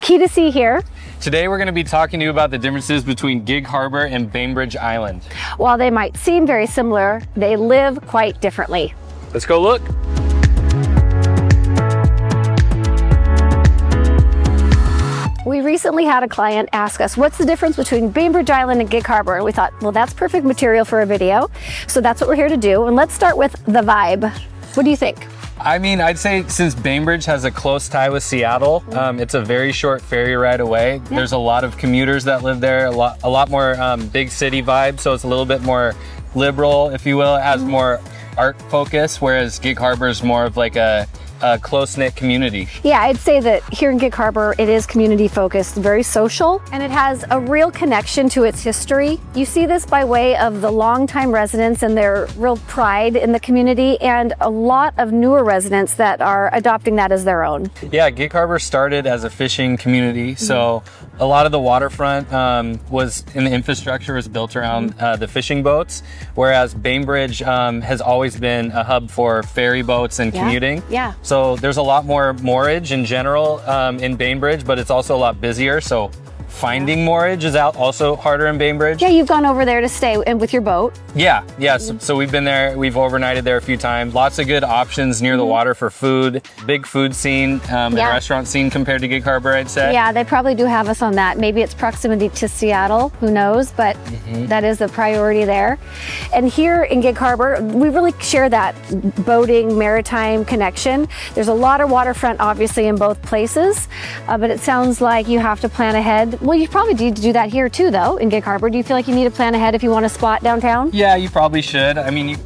Key to see here. Today we're going to be talking to you about the differences between Gig Harbor and Bainbridge Island. While they might seem very similar, they live quite differently. Let's go look. We recently had a client ask us, what's the difference between Bainbridge Island and Gig Harbor? And we thought, well, that's perfect material for a video. So that's what we're here to do. And let's start with the vibe. What do you think? I mean, I'd say since Bainbridge has a close tie with Seattle, it's a very short ferry ride away. Yeah. There's a lot of commuters that live there, a lot more big city vibe, so it's a little bit more liberal, if you will. It has more art focus, whereas Gig Harbor is more of like a close-knit community. Yeah, I'd say that here in Gig Harbor, it is community focused, very social, and it has a real connection to its history. You see this by way of the longtime residents and their real pride in the community, and a lot of newer residents that are adopting that as their own. Yeah, Gig Harbor started as a fishing community, so a lot of the waterfront was in the infrastructure was built around the fishing boats, whereas Bainbridge has always been a hub for ferry boats and commuting. Yeah. So there's a lot more moorage in general in Bainbridge, but it's also a lot busier. So finding moorage is also harder in Bainbridge. Yeah, you've gone over there to stay and with your boat. Yeah. So we've been there. We've overnighted there a few times. Lots of good options near the water for food. Big food scene and restaurant scene compared to Gig Harbor, I'd say. Yeah, they probably do have us on that. Maybe it's proximity to Seattle, who knows, but that is the priority there. And here in Gig Harbor, we really share that boating, maritime connection. There's a lot of waterfront, obviously, in both places, but it sounds like you have to plan ahead. Well, you probably need to do that here too, though, in Gig Harbor. Do you feel like you need to plan ahead if you want a spot downtown? Yeah, you probably should. I mean,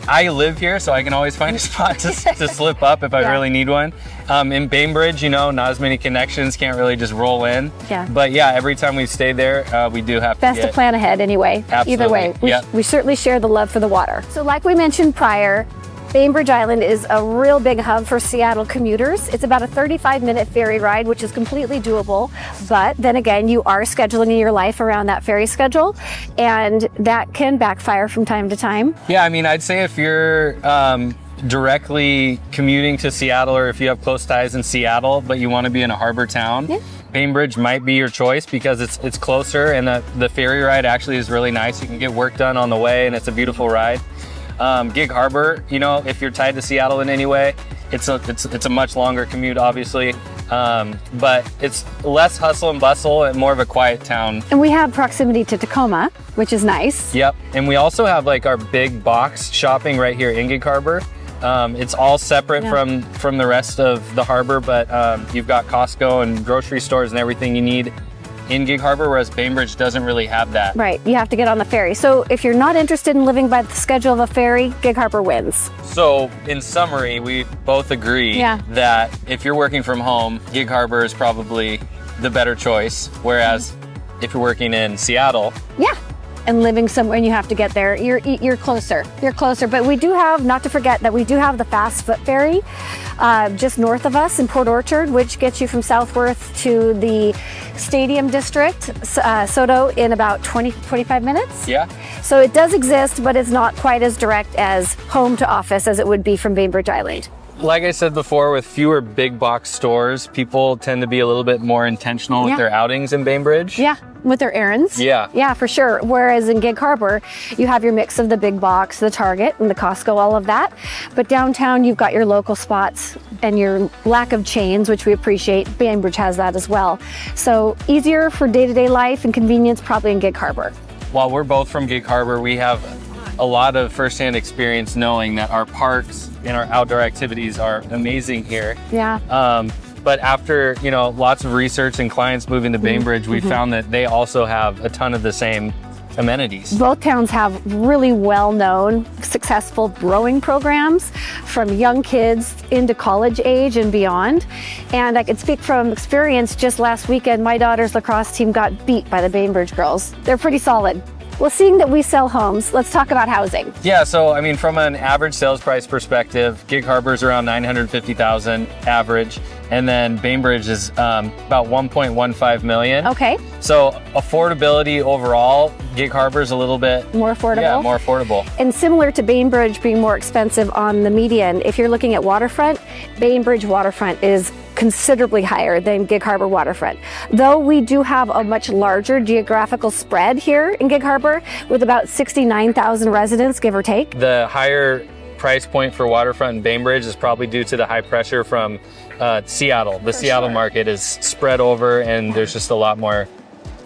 I live here, so I can always find a spot to slip up if I really need one. In Bainbridge, not as many connections, can't really just roll in. Yeah. But yeah, every time we stay there, we do have Best to plan ahead anyway. Absolutely. Either way, we certainly share the love for the water. So like we mentioned prior, Bainbridge Island is a real big hub for Seattle commuters. It's about a 35-minute ferry ride, which is completely doable. But then again, you are scheduling your life around that ferry schedule, and that can backfire from time to time. Yeah, I mean, I'd say if you're directly commuting to Seattle, or if you have close ties in Seattle, but you want to be in a harbor town, Bainbridge might be your choice because it's closer, and the ferry ride actually is really nice. You can get work done on the way, and it's a beautiful ride. Gig Harbor, if you're tied to Seattle in any way, it's a much longer commute, obviously, but it's less hustle and bustle and more of a quiet town. And we have proximity to Tacoma, which is nice. Yep, and we also have like our big box shopping right here in Gig Harbor. It's all separate from the rest of the harbor, but you've got Costco and grocery stores and everything you need in Gig Harbor, whereas Bainbridge doesn't really have that. Right, you have to get on the ferry. So if you're not interested in living by the schedule of a ferry, Gig Harbor wins. So in summary, we both agree that if you're working from home, Gig Harbor is probably the better choice, whereas if you're working in Seattle, and living somewhere and you have to get there, you're closer. But we do have, not to forget, that we do have the fast foot ferry just north of us in Port Orchard, which gets you from Southworth to the Stadium District, Soto, in about 20-25 minutes. Yeah. So it does exist, but it's not quite as direct as home to office as it would be from Bainbridge Island. Like I said before, with fewer big box stores, people tend to be a little bit more intentional with their outings in Bainbridge. Yeah, with their errands. Yeah, for sure. Whereas in Gig Harbor, you have your mix of the big box, the Target and the Costco, all of that. But downtown, you've got your local spots and your lack of chains, which we appreciate. Bainbridge has that as well. So easier for day-to-day life and convenience, probably in Gig Harbor. While we're both from Gig Harbor, we have a lot of firsthand experience knowing that our parks and our outdoor activities are amazing here. Yeah. But after, lots of research and clients moving to Bainbridge, we found that they also have a ton of the same amenities. Both towns have really well-known, successful rowing programs from young kids into college age and beyond. And I can speak from experience. Just last weekend, my daughter's lacrosse team got beat by the Bainbridge girls. They're pretty solid. Well, seeing that we sell homes, let's talk about housing. Yeah, so I mean, from an average sales price perspective, Gig Harbor is around $950,000 average, and then Bainbridge is about $1.15 million. Okay. So affordability overall, Gig Harbor is a little bit more affordable. Yeah, more affordable. And similar to Bainbridge being more expensive on the median, if you're looking at waterfront, Bainbridge waterfront is considerably higher than Gig Harbor Waterfront. Though we do have a much larger geographical spread here in Gig Harbor with about 69,000 residents, give or take. The higher price point for Waterfront and Bainbridge is probably due to the high pressure from Seattle. The Seattle market is spread over, and there's just a lot more.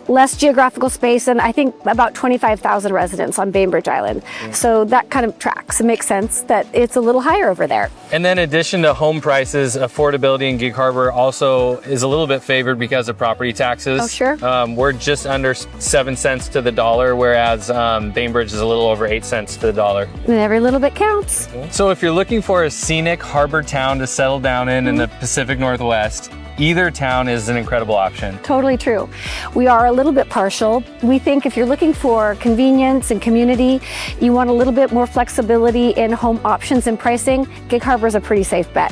Less geographical space, and I think about 25,000 residents on Bainbridge Island. So that kind of tracks. It makes sense that it's a little higher over there. And then in addition to home prices, affordability in Gig Harbor also is a little bit favored because of property taxes. Oh, sure. We're just under 7 cents to the dollar, whereas Bainbridge is a little over 8 cents to the dollar. And every little bit counts. So if you're looking for a scenic harbor town to settle down in the Pacific Northwest, either town is an incredible option. Totally true. We are a little bit partial. We think if you're looking for convenience and community, you want a little bit more flexibility in home options and pricing, Gig Harbor is a pretty safe bet.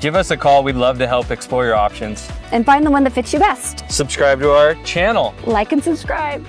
Give us a call. We'd love to help explore your options. And find the one that fits you best. Subscribe to our channel. Like and subscribe.